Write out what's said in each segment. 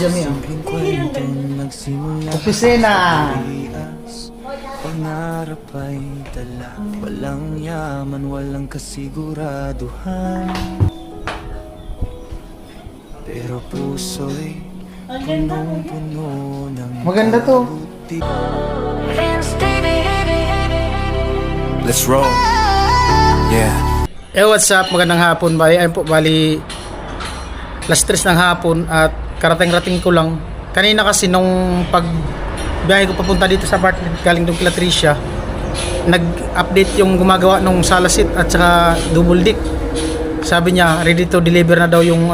Jami, opisina. Pangarap ay dala, walang yaman, walang kasiguraduhan. Pero puso'y punong-puno ng Maganda to. Let's roll. Yeah. What's up? Magandang hapon, bali. Ayun po, bali last 3 ng hapon at karating-rating ko lang. Kanina kasi nung biyahe ko papunta dito sa apartment galing doon kila Tricia, nag-update yung gumagawa nung Salasit at saka double deck. Sabi niya ready to deliver na daw yung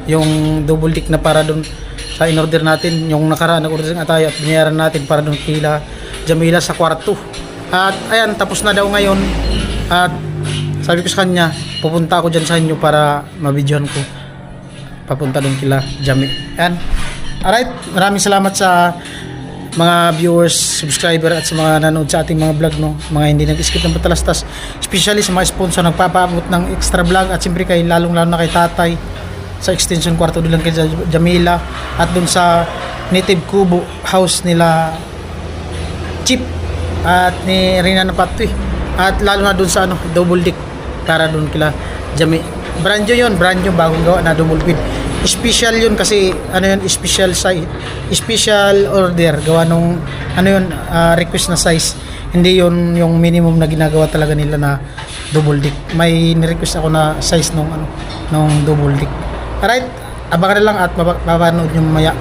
yung double deck na para doon sa in-order natin. Yung nakaraan nag-order nga tayo at binayaran natin para doon kila Jamila sa kwarto. At ayan, tapos na daw ngayon. At sabi ko sa kanya, pupunta ako dyan sa inyo para mabidyohan ko papunta doon kila Jami. Ayan. Alright, maraming salamat sa mga viewers, subscriber at sa mga nanood sa ating mga vlog, no, mga hindi nag-skip ng patalastas, especially sa mga sponsor nagpapaabot ng extra vlog at siyempre kay lalong na kay tatay sa extension kwarto doon kay Jamila at doon sa native kubo house nila Chip at ni Rina Napatwi at lalo na doon sa double deck para doon kila Jami. Brand new bagong gawa na double bed. Special yun kasi special size, special order gawa nung request na size, hindi yun yung minimum na ginagawa talaga nila na double deck. May ni-request ako na size nung double deck. Alright, abangan na lang at mapapanood nyo mamaya.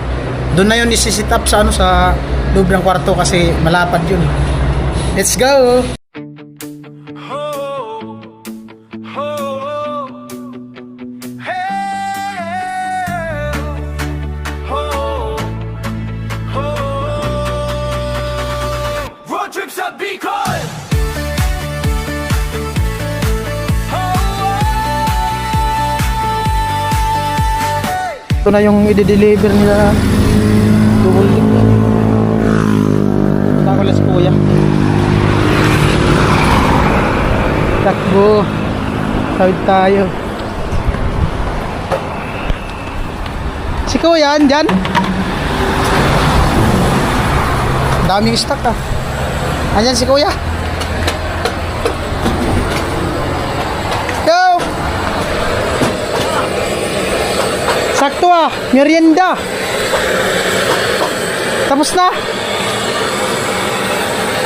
Doon na yun isi-sit up sa sa loob ng kwarto kasi malapad yun. Let's go. Ito na yung i-deliver nila double deck. Punta ko lang si kuya. Takbo. Tawid tayo. Si kuya andyan? Daming stock ah. Andyan si kuya. Sakto ah, merienda. Tapos na.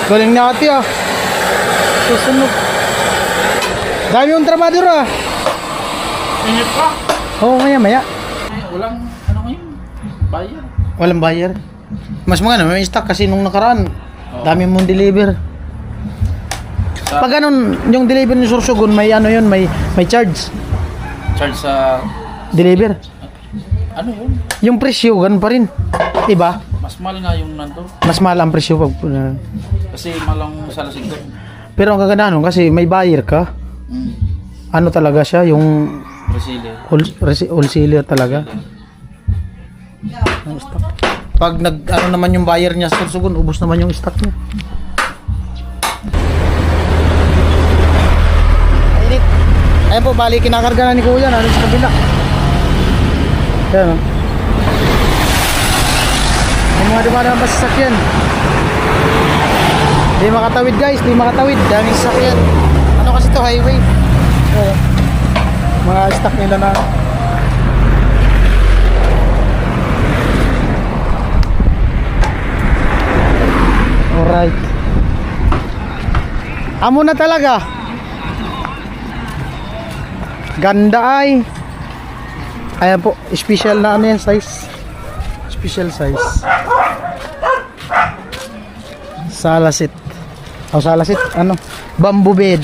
Galing natin ah. Susunod. Dami yung trabador ah. Init pa? Oo, maya. Walang ngayon, bayar. Walang bayar. Mas mga may stock kasi nung nakaraan. Dami mong deliver. Pag yung deliver ni Sursugun, may yun, may charge. Charge sa Deliver. yun? Yung presyo, ganun pa rin. Diba? Mas mahal nga yung nanto. Mas mahal ang presyo pag Kasi malang Salasit doon. pero ang kaganda nun kasi may buyer ka. Talaga siya yung wholesaler talaga. Ang stock. Pag naman yung buyer niya sa Sursugun, ubos naman yung stock niya. Init. Ayan po, bali kinakarga na ni kuya na sa kabila. Ayan o. May mga dumadaan pa sasakyan. Di makatawid guys, di makatawid. Daming sasakyan. Ano kasi to, highway. Mga stock nila na. Alright. Amo na talaga. Ganda ay. Ayan po, special na yan size. Special size. Salasit. Salasit, bamboo bed.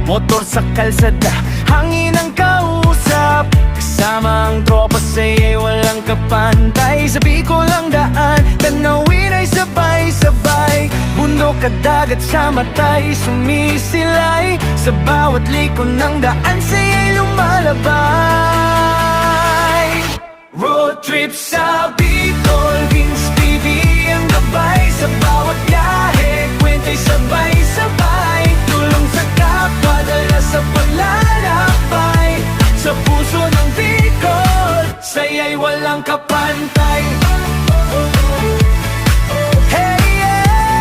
Motor sa kalsada, hangin ang kausap. Kasama Kasama ang tropa sa'yo'y walang kapantay. Sabi ko lang daan, tanawin ay sabay-sabay. Bundok at dagat sa matay, sumisilay. Sa bawat liko ng daan, sa'yo'y lumalabay. Road trip sa Bicol, Vince TV ang gabay. Sa bawat biyahe, kwento'y sabay-sabay. Tulong sa kapwa, dala sa paglalakbay. Sa puso ng Bicol, saya'y walang kapantay. Hey, yeah!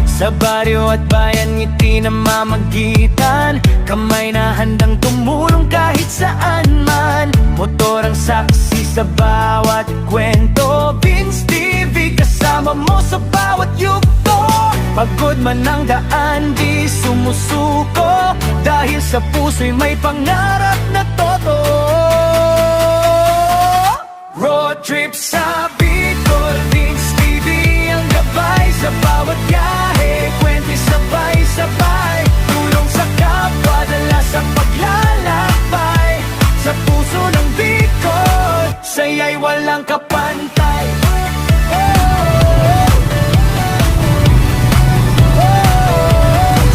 Sa baryo at bayan, ngiti na mamagitan. Kamay na handang tumulong kahit saan man. Motor ang saksi sa bawat kwento. Vince TV kasama mo sa bawat yugto. Pagod man ang daan, di sumusuko. Dahil sa puso'y may pangarap na totoo. Road trip sa Bicol, Vince TV ang gabay. Sa bawat biyahe, kwento'y sabay-sabay. Tulong sa kapwa, dala sa paglalakbay. Sa puso ng Bicol, saya'y walang kapantay.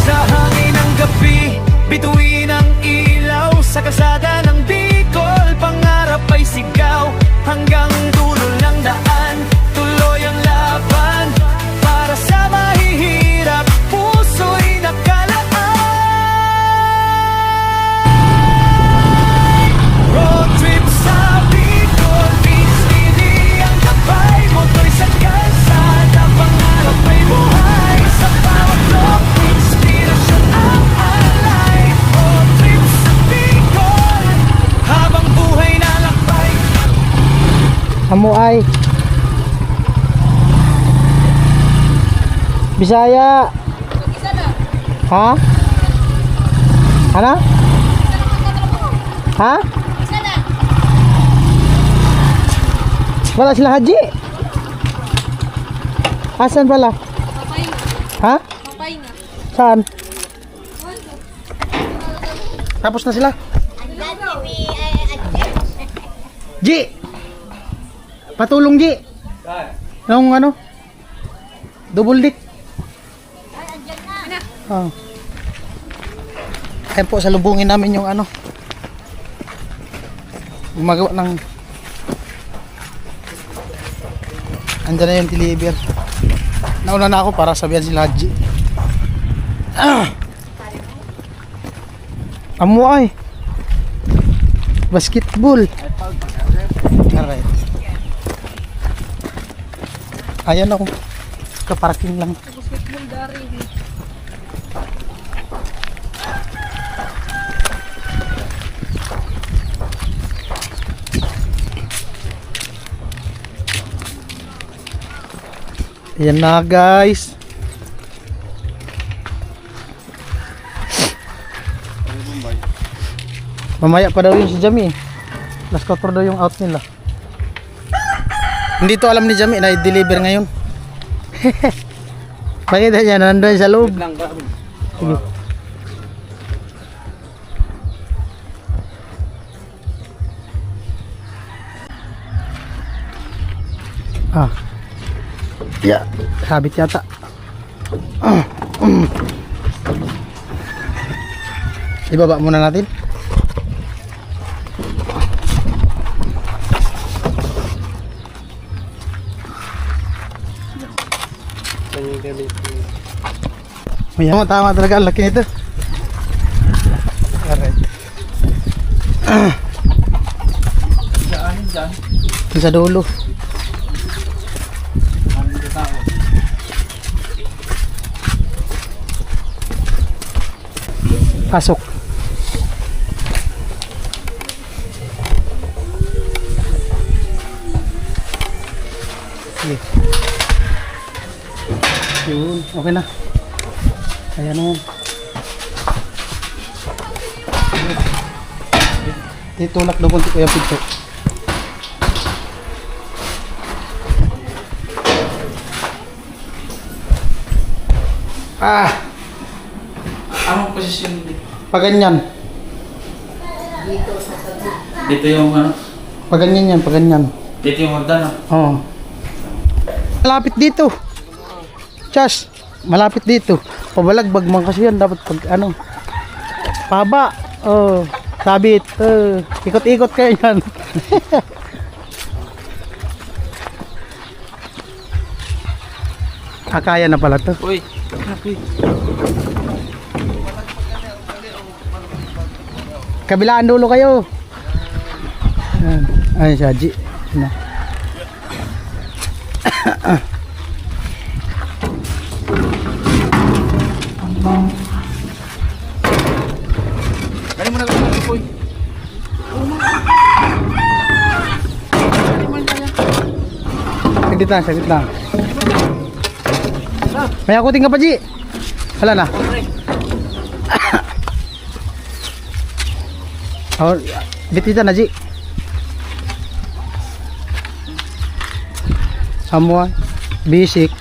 Sa hangin ng gabi, bituin ang ilaw. Sa kalsada ng Bicol, pangarap ay sigaw. Hanggang dulo ng daan, tuloy ang laban. Para sa mahihirap, puso'y nakalaan. Road trip sa Bicol, Vince TV ang gabay. Moto'y sa kalsada, pangarap ay buhay. Sa bawat loob, inspirasyon ang alay. Road trip sa Bicol, habang buhay na lakbay. Amuay. Bisaya. Ha? Ano? Ha? Wala sila haji. Asan pala? Ha? Saan? Tapos na sila? Ji! Patulong Ji! Yung ano? Double dick. Oh. Ayan po, salubungin namin yung ano, gumagawa ng, andyan na yung deliver. Nauna na ako para sabihan sila Haji. Amo ay basketball. Alright. Ayan ako, kaparking lang. Ayan na guys. Mamaya pa daw yung si Jami. Last quarter daw yung out nila. Hindi to alam ni Jami na i-deliver ngayon. Pakita niya, nandun sa loob. Sige. Ah. Ya, habit yata. Ibaba muna natin. Ayan, tama talaga ang laki nito. Alright. Dyan. Sa dulo. Pasok. Sige. Yun, okay na. Ayan o. Titulak daw konti ko yung pinto. Anong posisyon dito? Pag ganyan. Dito yung ano, Pag ganyan yan, pag ganyan. dito yung hagdan. Oo. Malapit dito. Chas, malapit dito. Pabalagbag man kasi yan. Dapat pag ano. Paba. Oh, sabit. Ikot-ikot kayo yan. Kaya na pala to. Uy, Kabilaan dulo kayo. Ayan. Ay, Saji. Na. dali mo na ito, uy. Saglit lang, saglit lang. May akutin ka pa, Ji. Wala na. Oh, bitita na, Ji. Semua basic.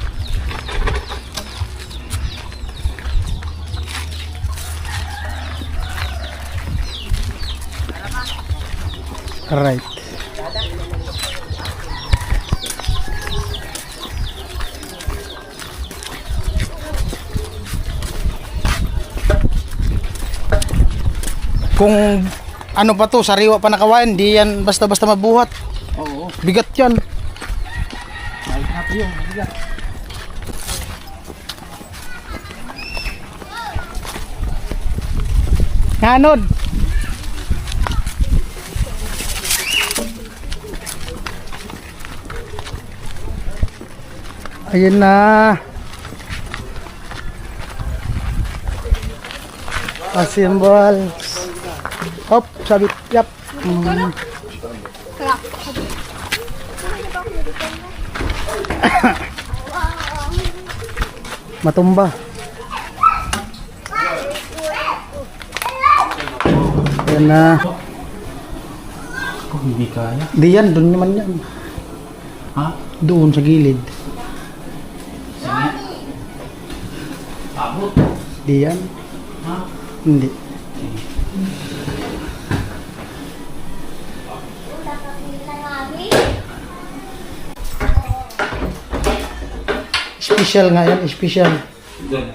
Right. Kung ano pa to, sariwa pa nakawain, di yan basta-basta mabuhat. Oo. Bigat yan. Balik natin yung bigat. Hanod. Ayun na. Assemble. Hop, sabit. Yap. Matumba. Ayan na. Kung hindi kaya. Di yan, doon naman yan. Ha? Doon sa gilid. Sige. Abot. Di yan. Ha? Hindi. Special nga yan, special. Doon.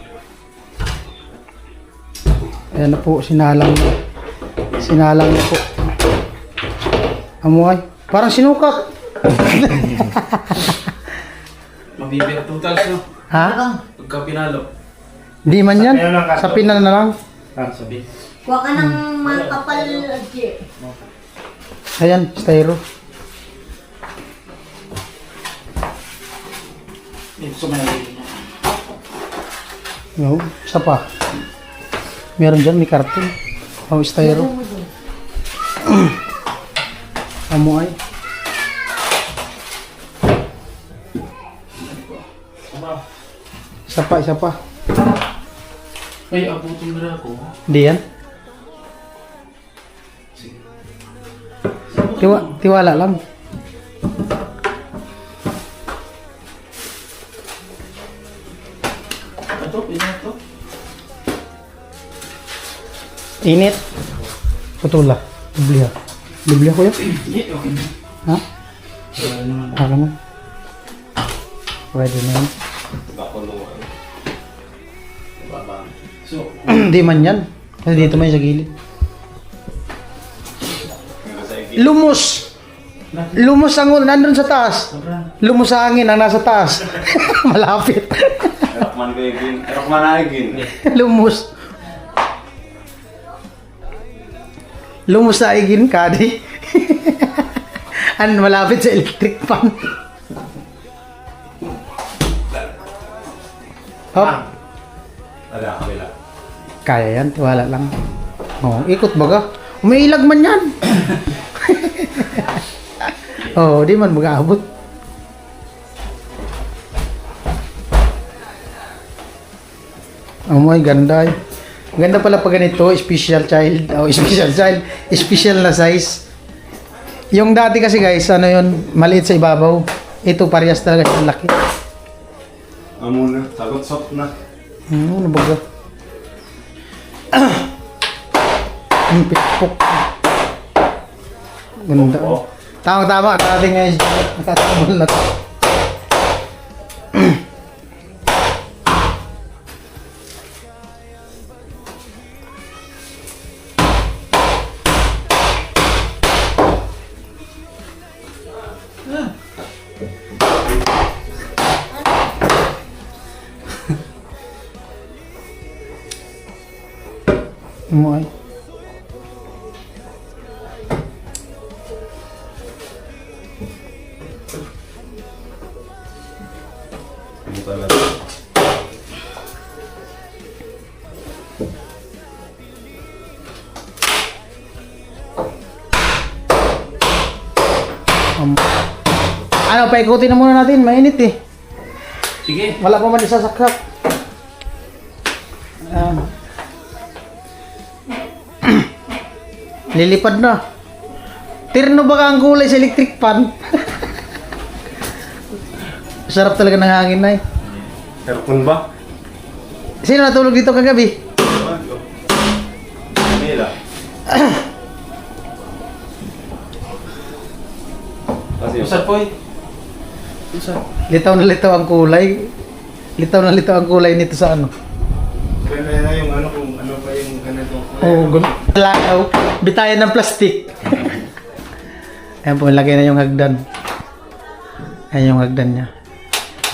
Ayan na po, sinalang na. Sinalang na po. Amoy. Parang sinukat. Mabibig totals, no? Ha? Pagka pinalo. Di man yan. Sa pinan na lang. Ah, sabi. Kuha ka ng makapal, Adje. Ayan, styro. Dito may nalagay niya. No, isa pa. Meron dyan, may karton. Oh, styro. Amoy. Isa pa, isa pa. Ay, abutin na ako. Hindi yan. Tiwala lang. Ito, ito. Init. Putula. Biblia. Biblia ko yan. Hindi, okay na. Ha? Wala naman. Ako naman. Pwede na yan. So, Hindi man yan. Kasi dito man sa gilid. Lumos! Lumos ang ulan. Nandun sa taas. Lumos sa hangin ang nasa taas. Malapit. Erakman ko igin. Erakman na igin. Lumos. Lumos sa igin, kadi. Ano, malapit sa electric fan. Hop. Ada, kabila. Kaya yan, tiwala lang. Oh, ikot baga. Umiilag man yan. Oh, di man mag-aabot. Oh my, ganda. Ganda pala pag ganito, special child. Oh, special child. Special na size. Yung dati kasi guys, ano yun, maliit sa ibabaw. Ito parehas talaga sa laki. Amo na. Sagot sot na. Ano baga? Ang pikpok. Ganda. Oo. Tama-tama, dating ngayon. Nakatabol na to. Mo ay. Ano talaga? Ano, paikutin na muna natin. Mainit eh. Sige. Wala pa man isasaksak. Lilipad na. Tirno ba ang kulay sa electric fan? Sarap talaga ng hangin na eh. Aircon ba? Sino natulog dito kagabi? Nila. Kasi Usap po eh. Usap. Litaw na litaw ang kulay. Litaw na litaw ang kulay nito sa ano. kaya na yung ano kung ano pa yung ganito. Oh, lakaw. Bitayan ng plastic. Ayan po, lagay na yung hagdan. Ayan yung hagdan niya.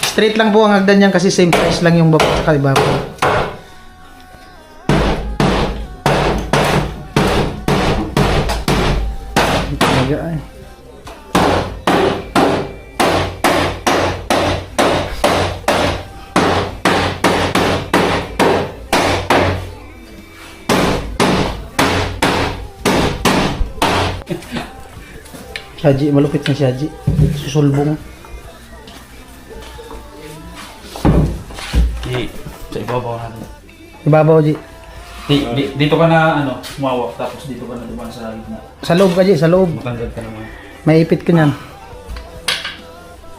Straight lang po ang hagdan niya kasi same size lang yung baba at ibabaw. Talaga ay. Shaji, malupit na Shaji. Susulbong. Sa ibabaw natin. Ibabaw, Ji. Dito ka na ano, umawak tapos dito ka na dumaan sa gitna. Sa loob ka, Ji. Sa loob. Matanggal ka naman. May ipit ka niyan.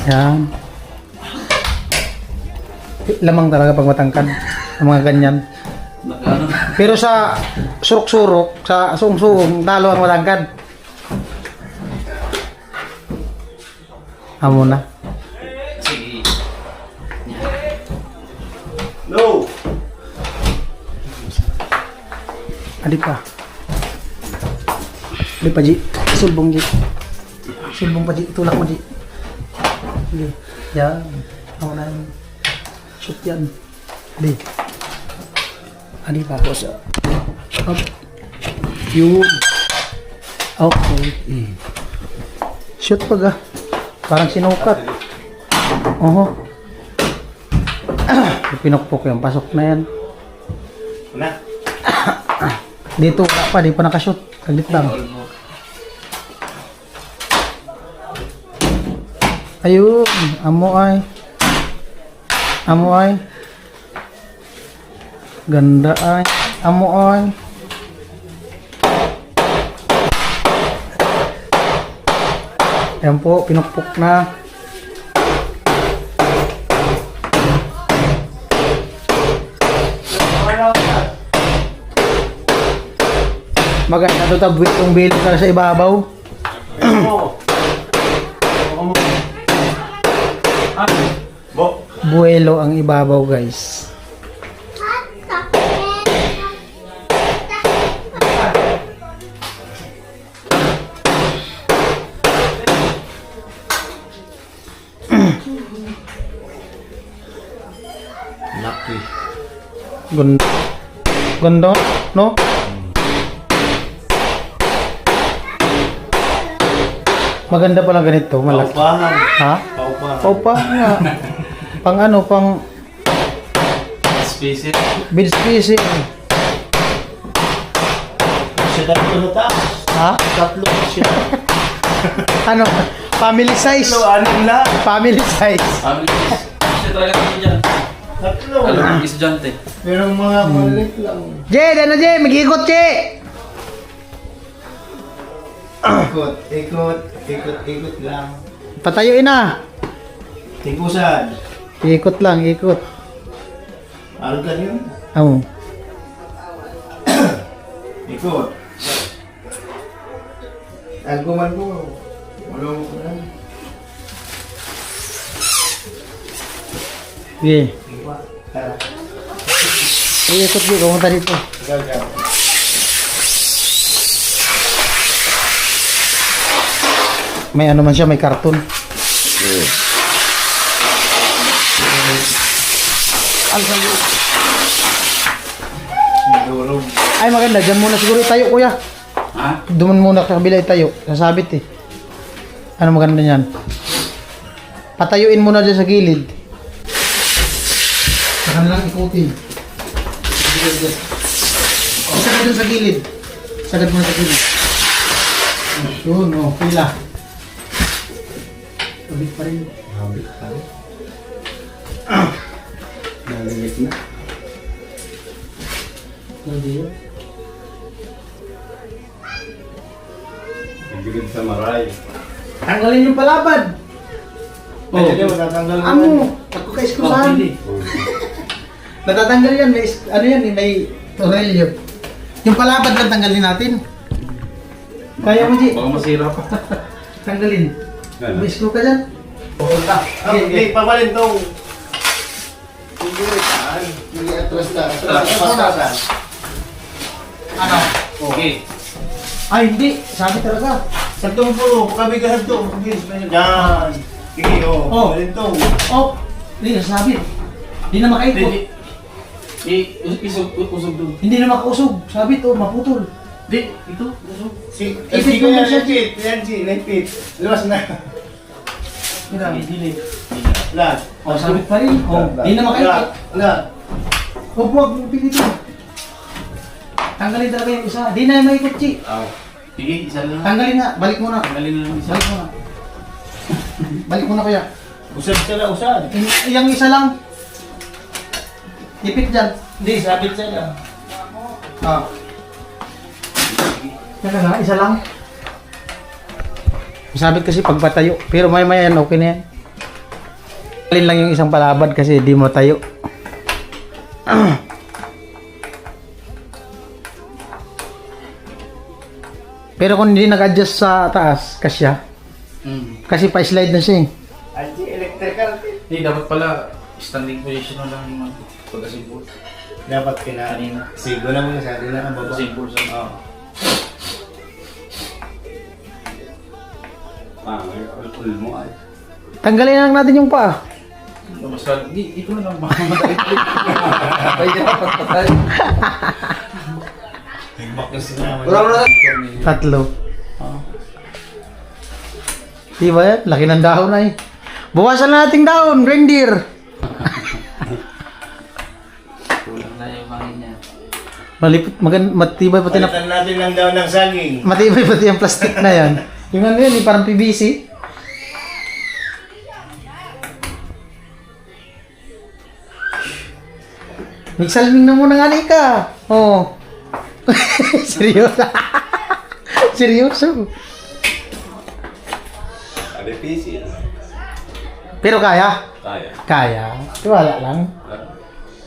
Yan. Lamang talaga pag matangkad. Ang mga ganyan. Ano? Pero sa surok-surok, sa sung-sung, talo ang matangkad. Amo na. Sige. No! Adi pa. Adi pa, Ji. Sulbong, Ji. Sulbong pa, Ji. Tulak mo, Ji. Sige. Yan. Amo na yun. Shoot yan. Adi. Adi pa ako sa... Up. Yun. Okay. Shoot pa ga. Parang sinukat. Oho. Pinukpok yan. Pasok na yan. Na? Dito wala pa. Di pa nakashoot. Saglit lang. Ayun. Amo ay. Amo ay. Ganda ay. Amo ay. Ayan po, pinukpok na. Maganda ito tabwit yung bilog na sa ibabaw. Bo? Buelo ang ibabaw, guys. Lucky. Ganda. Ganda, no? Maganda pala ganito, malaki. Paupahan. Ha? Paupahan. Paupa nga. Pang ano, pang Space it. bed spacing. Siya tatlo na taas. Ha? Tatlo siya. Ano? Family size. Anim na. Family size. Kasi talaga kami dyan. Tatlo. Alam mo, estudyante. Pero mga maliit lang. Jay, ano Jay? Mag-ikot, Jay! Ikot lang. Patayuin na. Tikusan. Ikot lang, ikot. Ano ka yun? Oh. Ikot. Alguman ko. Wala mo ko na. Sige. Tara. Iikot dito, pumunta dito. Ikaw, ikaw. May ano man siya, may karton. Nadurog. Ay maganda, dyan muna siguro tayo kuya. Ha? Doon muna sa kabila tayo, sasabit eh. Ano maganda niyan? Patayuin muna dyan sa gilid. Saka na lang ikutin. Sagad dun sa gilid. Sagad muna sa gilid. Yun, oh, pila. Kabit pa rin. Habit pa rin. Nalilit na. Hindi yun. Nagilid sa maray. Tanggalin yung palabad. Ay, hindi mo tatanggal mo. Amo, ako ka-iskusahan. Natatanggal yan, may, ano yan, may tornilyo. Yung palabad lang tanggalin natin. Kaya mo, Ji? Baka masira pa. Tanggalin. Ano? May screw ka dyan. Okay, pabalin tong. Hindi atras na. Atras na. Ano? Okay. Ay, hindi. Sabi talaga. Sa tong puro, kabigahan to. Yan. Sige, oh. Oh. Pabalin tong. Oh, hindi, sabi. Hindi na makaikot. Usog doon. Hindi na makausog. Sabi to, maputol. Di, ito. Usog. Si, Ipit mo ko yan, siya, ipit. Yan, si, naipit. Luwas na. Mira, hindi. Lahat. Oh, sabit pa rin. Oh, hindi na makaikot. Lahat. Oh, huwag mong pilito. Tanggalin talaga yung isa. Di na yung maikot, Chi. Sige, isa lang. Tanggalin nga. Balik mo na. Tanggalin na lang isa. Balik mo na. Balik mo na kuya. Usad ka na, usad. Yung isa lang. Ipit dyan. Hindi, sabit siya na. Ah. Teka nga, isa lang. Sabit kasi pagpatayo. Pero maya yan, okay na yan. Alin lang yung isang palabad kasi di mo tayo. Pero kung hindi nag-adjust sa taas, kasya. Kasi pa-slide na siya eh. Ay, electrical. Hindi, dapat pala standing position na lang yung pagkasimpul. Dapat Kanina. sigo na muna sa atin na ang baba. Pagkasimpul sa... Oo. Ul mo ay. Tanggalin na lang natin yung paa. Basta, ito na lang. Baka madali. Pwede dapat patay. Nagbaklas na. Tatlo. Diba yan? Laki ng dahon na eh. Buwasan na nating dahon, reindeer. Kulang na yung hangin niya. Malipit, matibay pati na, Palitan natin lang daw ng saging. matibay pati yung plastic na yan. Yung ano yan, parang PVC. Nagsalming na muna nga ka. Oo. Seryoso. Seryoso. Difícil. Pero kaya? Kaya. Kaya. Tiwala lang.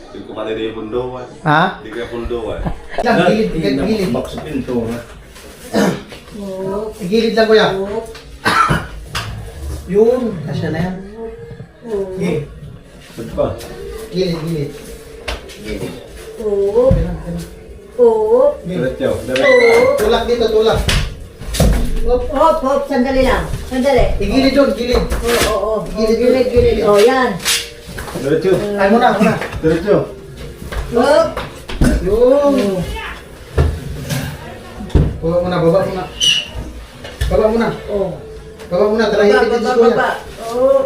Hindi ko pala yung punduan. Ha? Hindi ka punduan. Lang, gilid, gilid. Box pinto. Gilid lang kuya. Yun. Kasya na yan. Saan pa? Gilid, gilid. Oo. Oo. Diretso. Tulak dito, tulak. Hop, sandali lang. Sandali. Igilid doon, gilid. Oo. Gilid. Oh, yan. Diretso. Ay, muna. Diretso. Hop. Yun. Baba muna. Baba muna. Oh. Baba muna, talahipin din si kuya. Baba. Oh.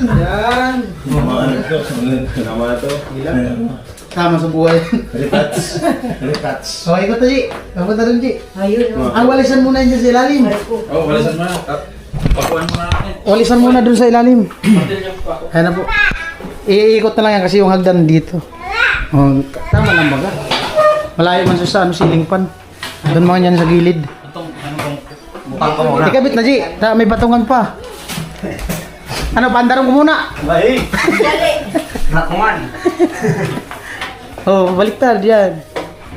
Yan. Nama to. Tama sa buhay. Retouch. Okay, ikot na, Ji. Papunta doon, Ji. Ayun. Oh. Ang walisan muna yun dyan sa ilalim. Ay, ko. Oh, walisan mo na. Pakuhan mo na natin. Walisan muna doon sa ilalim. Pagdil niya pa. Ayan na po. Iikot na lang yan kasi yung hagdan dito. Oh, tama lang baga. Malayo man siya sa ceiling fan. Doon mga yan sa gilid. Itong, ano bang, butang ka muna. Ikabit na, Ji. May batungan pa. Ano, pandarong ko muna. Baik. Dali. Rakman. Oh, baliktad yan.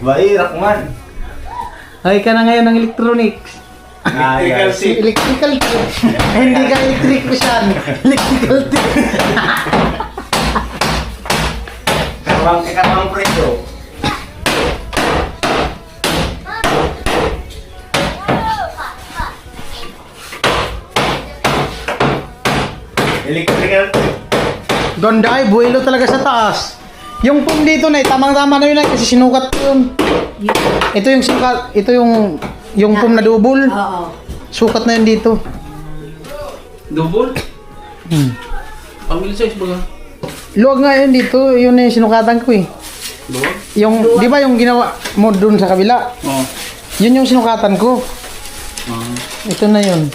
Baik, Rakman. Ay ka na ngayon ng electronics. Electrical tip. Electrical tip. Hindi ka electrician. Electrical tip. Karamang preso. Electrical tip. Ganda ay, buwelo talaga sa taas. Yung pum dito na, tamang-tama na yun ay, kasi sinukat ko yun. Ito yung sukat, ito yung pum na double. Oo. Sukat na yun dito. Double? Hmm. Family size ba? Luwag nga yun dito, yun na yung sinukatan ko eh. Luwag? Yung, di ba yung ginawa mo dun sa kabila? Oo. Yun yung sinukatan ko. Ito na yun.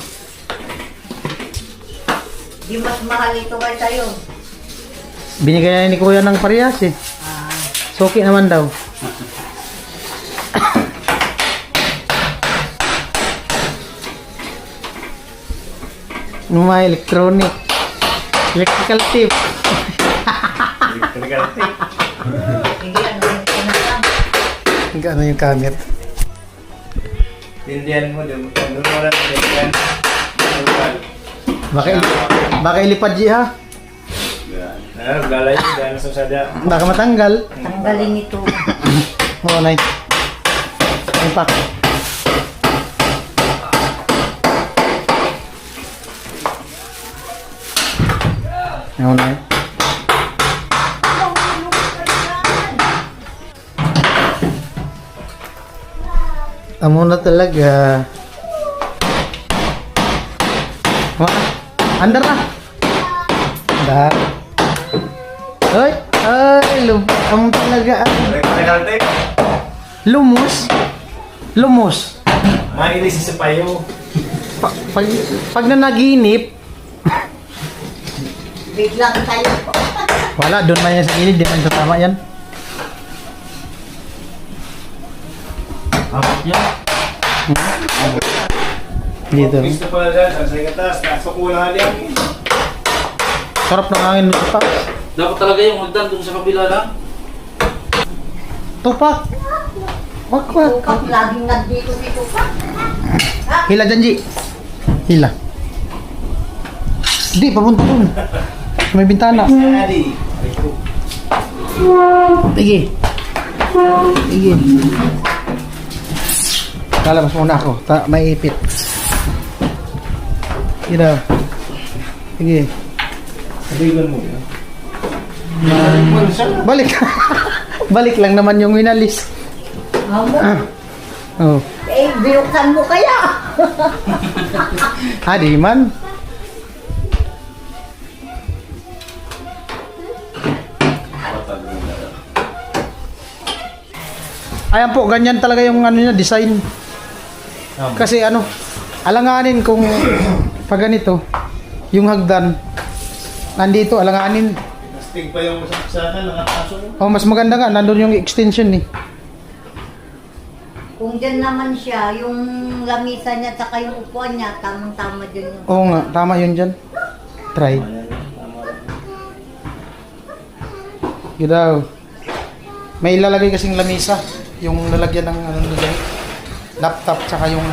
Di mas mahal ito kay sa'yo. Binigay na ni Kuya ng parehas eh. Suki naman daw. Mga electronic. Electrical tip. Electrical tip. Hindi ano yung pinaka. Ano yung camera? Tindihan mo, doon mo lang tindihan. Baka ilipad G ha? Galay, dahil sa sadya. Baka matanggal. Tanggalin ito. Oo, Nay. Impact. Oo, Nay. Amo na talaga. Andar na. Andar. Ay, ang talaga. Electrical tip. Lumos. Mainis sa payo. Pag nanaginip, Biglang tayo. wala, doon man yan sa gilid, di man sa tama yan. Yan. Dito. Gusto pala dyan, sa ikatas, kaso kulang yan. Sarap ng hangin sa taas. Dapat talaga yung hagdan dun sa kabila lang. Tupak. Wak. Tukap laging nandito si Tukap. Hila dyan, G. Hila. Di, papunta dun. Sa may bintana. Adi. Sige. Sige. Lalabas muna ako. May ipit. Sige. Sige. Sabigan mo yan. Balik. Balik lang naman yung winalis. Amo. Oh. Eh, binuksan mo kaya. Di man. Ayan po, ganyan talaga yung ano niya, design. Kasi ano, alanganin kung pag ganito, yung hagdan, nandito, alanganin. Nastig pa yung sana, nakataso mo. Oh, mas maganda nga, nandun yung extension eh. Kung dyan naman siya, yung lamisa niya at yung upuan niya, tamang-tama dyan yung... Oo nga, tama yun dyan. Try. Gidaw. May ilalagay kasing lamisa. Yung lalagyan ng ano nila. Laptop tsaka yung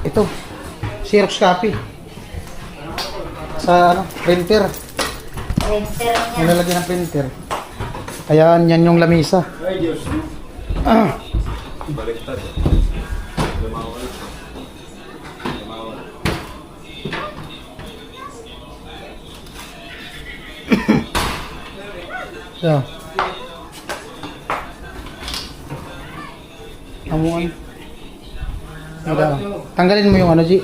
ito. Xerox copy. Sa ano, printer. Printer niya. Yung lalagyan ng printer. Ayan, yan yung lamisa. Ay, Diyos. Baliktad. So. Amuan. Tanggalin mo yung ano, G.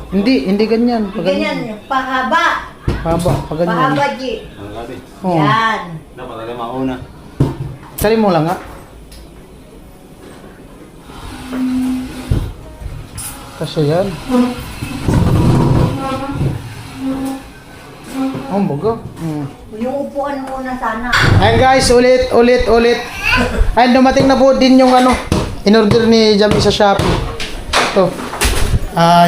Hindi ganyan. Ganyan, pahaba. Haba, pag ganyan. Pahaba, G. Ang gabi. Oo. Yan. Dapat talaga mauna. Sali mo lang nga. Kasi yan. Oh, bago. Yung upuan muna sana. Ayan guys, ulit. Ayan, dumating na po din yung ano, in-order ni Jamie sa Shopee. Ito.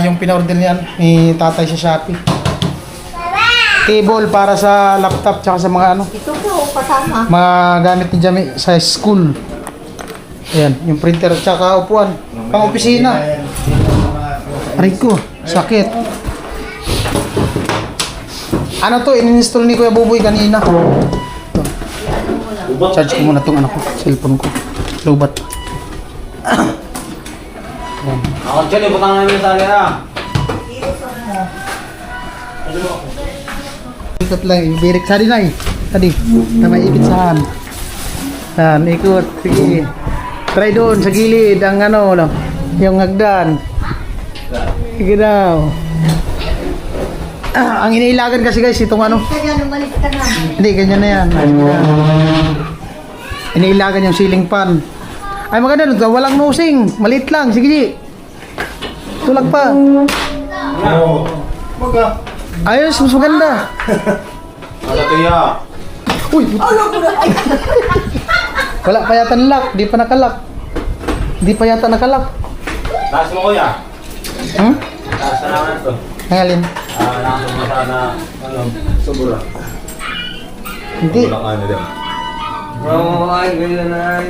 Yung pinorder niyan ni tatay sa Shopee. cable para sa laptop tsaka sa mga ano, Ito po, kasama. mga gamit ni Jami sa school. Ayan, yung printer tsaka upuan. Pang opisina. Aray ko, sakit. Ano to, in-install ni Kuya Buboy kanina. Charge ko muna tong ano ko, cellphone ko. Lubat. Ako dyan, ibutang namin sa akin ah. Ikot lang, ibirik. Sadi na eh. Sadi. Tama ikit saan. Yan, ikot. Sige. Try doon sa gilid ang ano, no, yung hagdan. Sige daw. Ang iniilagan kasi guys, itong ano. Kaya umalis ka na. Hindi, ganyan na yan. Iniilagan yung ceiling fan. Ay maganda nun, walang nosing. Maliit lang, sige G. Tulag pa. Oo. Maga. Ayos, mas maganda. Ano to ya? Uy! Wala pa yata lock, di pa nakalak. Di pa yata nakalak. Taas mo kuya. Hmm? Taas na naman to. Nangalin? Nakasok mo sana, ano, sobra. Hindi. Walang ano din. Oo, ay, ganyan na ay.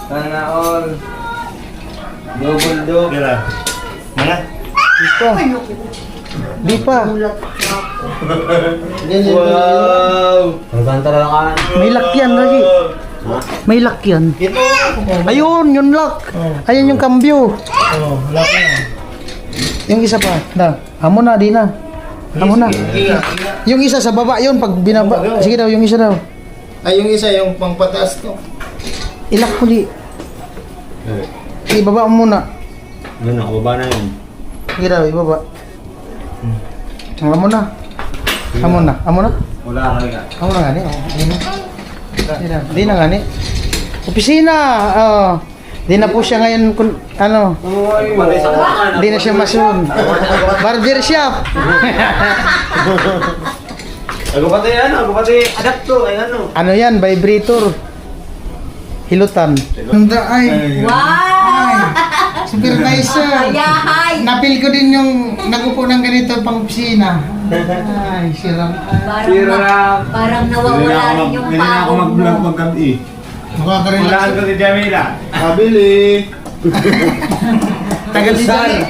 Sana all. Double do. Kira. Mga? Di pa. Di pa. Ganyan. Wow! Magkanta lang ka. May lock yan lagi. May lock yan. Ito. Ayun, yung lock. Ayun yung cambio. Oo, wala ka na. Yung isa pa. Na. Amo na, di na. Amo na. Yung isa sa baba yun pag binaba. Sige daw, yung isa daw. Ay, yung isa, yung pangpataas to. Ilak ko di. Ibaba mo muna. Ano, nakababa na yun. Sige daw, ibaba. Amo na. Amo na. Amo na. Wala ka nga. Amo na nga ni. Di na nga ni. Opisina. Oh. Di na po siya ngayon ano. Patay sa kumakan. Di na siya masun. Barber shop. Ako pati ano, ako pati adapto, ay ano. Ano yan? Vibrator. Hilutan. Ay. Wow! Supervisor. Ayahay! Napil ko din yung nagupo ng ganito pang opisina. Ay, siram. Parang nawawala rin yung pagod mo. magkabi. Makaka-relax. ko si Jamila. Kabili. Tagal si Jami.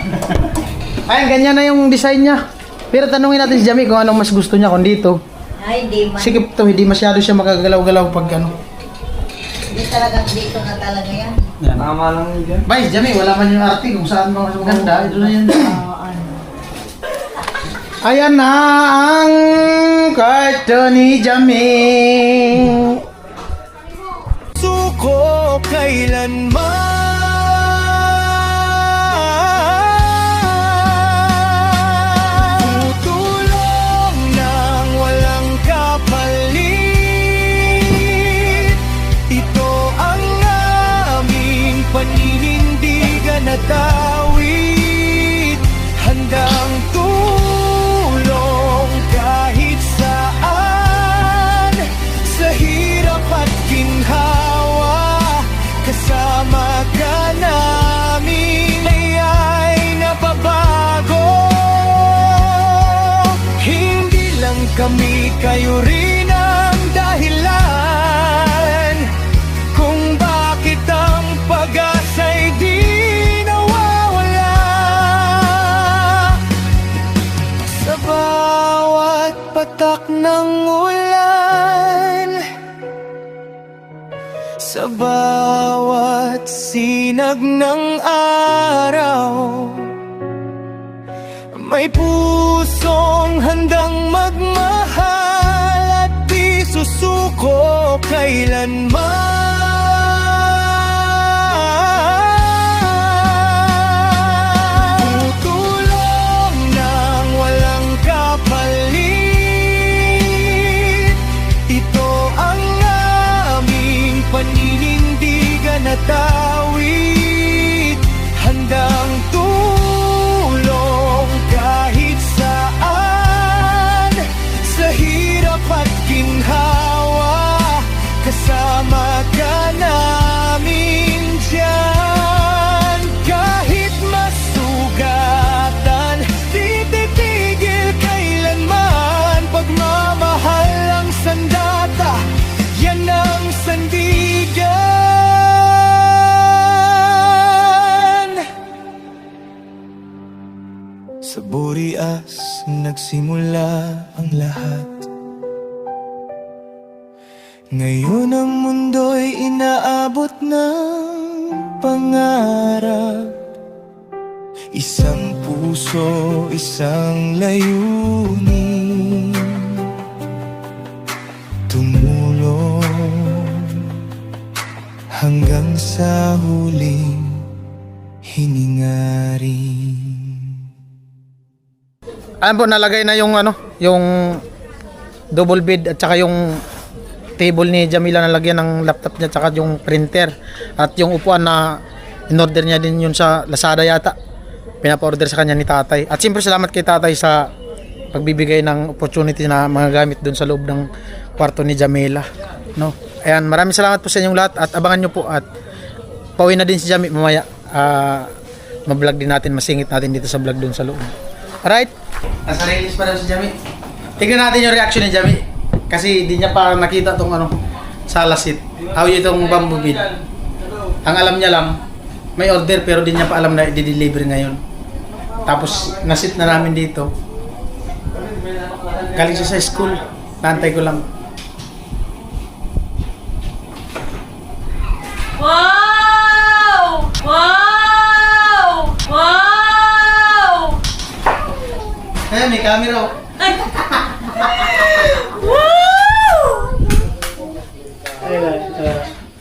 Ay, ganyan na yung design niya. Pero tanungin natin si Jami kung anong mas gusto niya kung dito. Ay, di man. Sikip to, hindi masyado siya makagalaw-galaw pag ano. Hindi talaga dito na talaga yan. Tama lang yun dyan. Bay, Jami, wala man yung arte kung saan mas maganda. Ito na yun. Ayan na ang kwarto ni Jami. Suko kailanman tutulong ng walang kapalit. Ito ang aming paninindigan at awit. Handang tulong kahit saan, sa hirap at ginhawa. Kasama ka namin ay nababago. Hindi lang kami, kayo rin ang dahilan kung bakit ang pag-asa'y di nawawala. Sa bawat patak ng ulan, sa bawat sinag ng araw, may pusong handang magmahal at di susuko kailanman. Tutulong ng walang kapalit. Ito ang aming paninindigan at awit. Handang tulong kahit saan, sa hirap at ginhawa. Kasama Burias nagsimula ang lahat. Ngayon ang mundo'y inaabot ng pangarap. Isang puso, isang layunin, tumulong hanggang sa huling hininga rin. Alam po, nalagay na yung yung double bed at saka yung table ni Jamila na lagyan ng laptop niya at saka yung printer at yung upuan na in-order niya din yun sa Lazada yata. Pinapa-order sa kanya ni tatay. At siyempre salamat kay tatay sa pagbibigay ng opportunity na mga gamit doon sa loob ng kwarto ni Jamila. No? Ayan, maraming salamat po sa inyong lahat at abangan nyo po at pauwi na din si Jami mamaya. Ma-vlog din natin, masingit natin dito sa vlog doon sa loob. Alright? Nasa release pa daw si Jami. Tignan natin yung reaction ni Jami. Kasi di niya pa nakita tong sa lasit. How itong bamboo bed. Ang alam niya lang, may order pero di niya pa alam na i-deliver ngayon. Tapos nasit na namin dito. Galing siya sa school. Nantay ko lang. Wow! Wow! Wow! Ayan, may camera. Ay! Wow!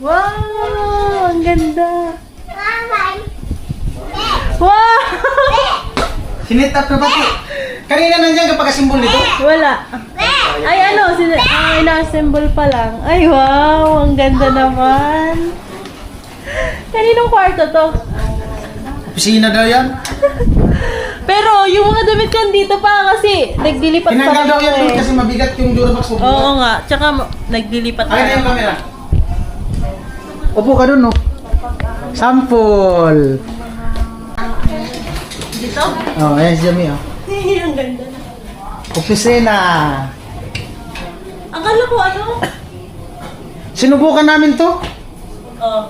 Wow! Ang ganda! Wow! Sinit up na pati. Kanina nandiyan kapag kasimbol nito. Wala. Ay, ina-assemble pa lang. Ay, wow! Ang ganda naman. Kaninong kwarto to? Pisina daw yan. Pero yung mga damit kan dito pa kasi naglilipat pa Tinanggal daw yan eh. kasi mabigat yung Durabox mo. Oo nga. Tsaka naglilipat pa. Akin na yung camera. Upo ka dun, no? Sample. Dito? Oh, ayan si Jamie, oh. Ang ganda na. Opisina. Akala ko ano? Sinubukan namin to. Oh.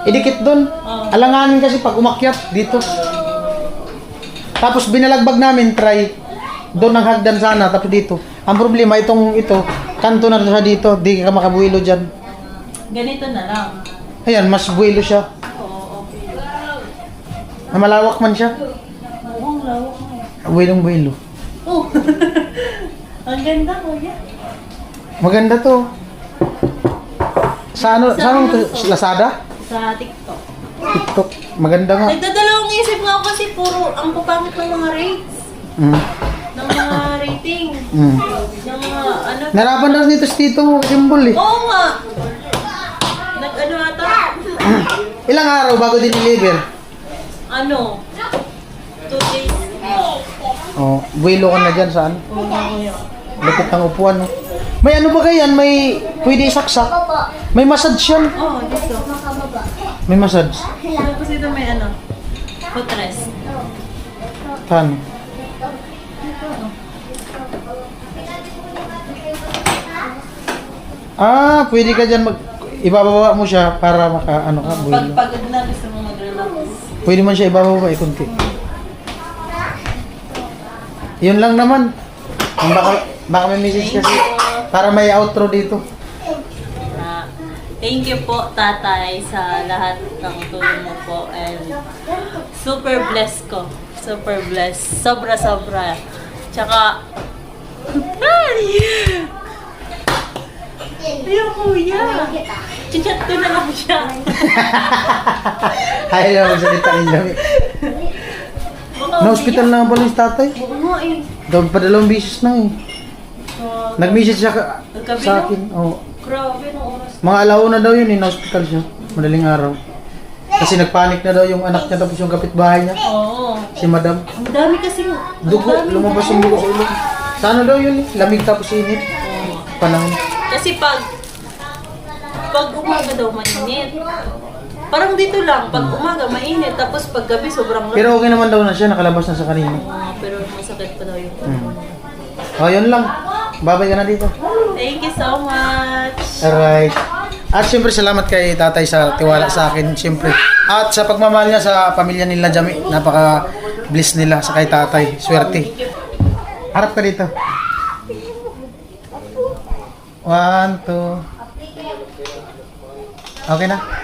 Idikit dun. Alanganin kasi pag umakyat dito. Tapos binalagbag namin, try. Doon ang hagdan sana, tapos dito. Ang problema, ito, kanto na siya dito. Di ka makabuilo dyan. Ganito na lang. Ayan, mas builo siya. Oo, okay. Malawak man siya. Oo, ang lawak mo. Builong-builo. Oh. Ang ganda, kuya. Maganda to. Sa anong to? Lazada? Sa TikTok. TikTok. Maganda nga. Nagdadalawang isip nga ako kasi puro ang pupangit ng mga rates. Mm. Ng mga rating. Mm. Ng mga ano. Narapan na dito si Tito Kimbol eh. Oo nga. Nag-ano ata? Ilang araw bago din-deliver? Ano? 2 days. Oh, builo ka na dyan saan? Oo nga, kuya. Lapit ng upuan, no? May ano ba kayan? May pwede isaksak? May massage yan. Oo, dito. May massage. Tapos dito may ano? Footrest. Tan. Ah, pwede ka dyan ibababa mo siya para maka ano ka, Pag builo. pagod na gusto mo mag-relax. Pwede man siya ibababa kunti. Yun lang naman. Baka may message kasi para may outro dito. Thank you po, tatay, sa lahat ng tulong mo po. And super blessed ko. Super blessed. Sobra-sobra. Tsaka, ayun, kuya. Chichat ko na lang siya. Ayaw mo salita ni Jami. Na-hospital na pala yung tatay. Oo nga eh. Daw pa dalawang bisis na eh. Nag-message siya Nagkabi sa na? akin. Oh. Grabe, nung oras. Mga alauna daw yun eh, na-hospital siya. Madaling araw. Kasi nagpanik na daw yung anak niya tapos yung kapitbahay niya. Oo. Si madam. Ang dami kasi. Dugo, lumabas yung dugo sa ulo. Sana daw yun eh, lamig tapos init. Panahon. Kasi pag umaga daw mainit. Parang dito lang, pag umaga mainit, tapos pag gabi sobrang lamig. Pero okay naman daw na siya, nakalabas na sa kanina. Pero masakit pa daw yung Oh, yun lang. Babay ka na dito. Thank you so much. Alright. At siyempre salamat kay tatay sa tiwala sa akin, siyempre. At sa pagmamahal niya sa pamilya nila Jami, napaka bliss nila sa kay tatay. Swerte. Harap ka dito. 1, 2. Okay na?